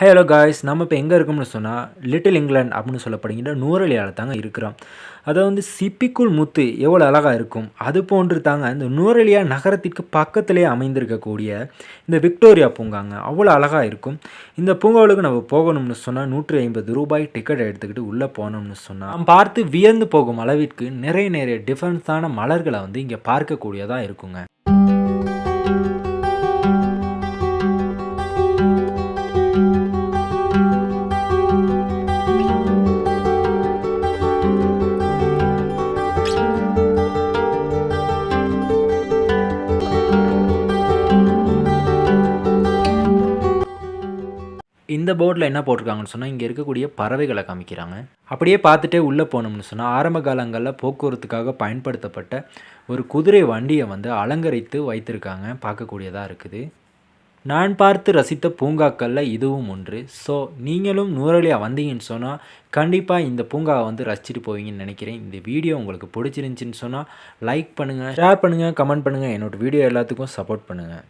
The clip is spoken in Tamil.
ஹலோ காய்ஸ், நம்ம இப்போ எங்கே இருக்கோம்னு சொன்னால் லிட்டில் இங்கிலாந்து அப்படின்னு சொல்லப்படுகின்ற நூறலியால் தாங்க இருக்கிறோம். அதை வந்து சிப்பிக்குள் முத்து எவ்வளோ அழகாக இருக்கும், அது போன்று தாங்க இந்த நூறலியா நகரத்திற்கு பக்கத்திலே அமைந்திருக்கக்கூடிய இந்த விக்டோரியா பூங்காங்க அவ்வளோ அழகாக இருக்கும். இந்த பூங்காவுக்கு நம்ம போகணும்னு சொன்னால் ₹150 டிக்கெட் எடுத்துக்கிட்டு உள்ளே போனோம்னு சொன்னால் நாம் பார்த்து வியந்து போகும் அளவிற்கு நிறைய டிஃப்ரெண்ட்ஸான மலர்களை வந்து இங்கே பார்க்கக்கூடியதாக இருக்குங்க. இந்த போர்டில் என்ன போட்டிருக்காங்கன்னு சொன்னால் இங்கே இருக்கக்கூடிய பறவைகளை காமிக்கிறாங்க. அப்படியே பார்த்துட்டே உள்ளே போனோம்னு சொன்னால் ஆரம்ப காலங்களில் போக்குவரத்துக்காக பயன்படுத்தப்பட்ட ஒரு குதிரை வண்டியை வந்து அலங்கரித்து வைத்திருக்காங்க, பார்க்கக்கூடியதாக இருக்குது. நான் பார்த்து ரசித்த பூங்காக்களில் இதுவும் ஒன்று. ஸோ நீங்களும் நூறலியா வந்தீங்கன்னு சொன்னால் கண்டிப்பாக இந்த பூங்காவை வந்து ரசிச்சுட்டு போவீங்கன்னு நினைக்கிறேன். இந்த வீடியோ உங்களுக்கு பிடிச்சிருந்துச்சின்னு சொன்னால் லைக் பண்ணுங்கள், ஷேர் பண்ணுங்கள், கமெண்ட் பண்ணுங்கள். என்னோடய வீடியோ எல்லாத்துக்கும் சப்போர்ட் பண்ணுங்கள்.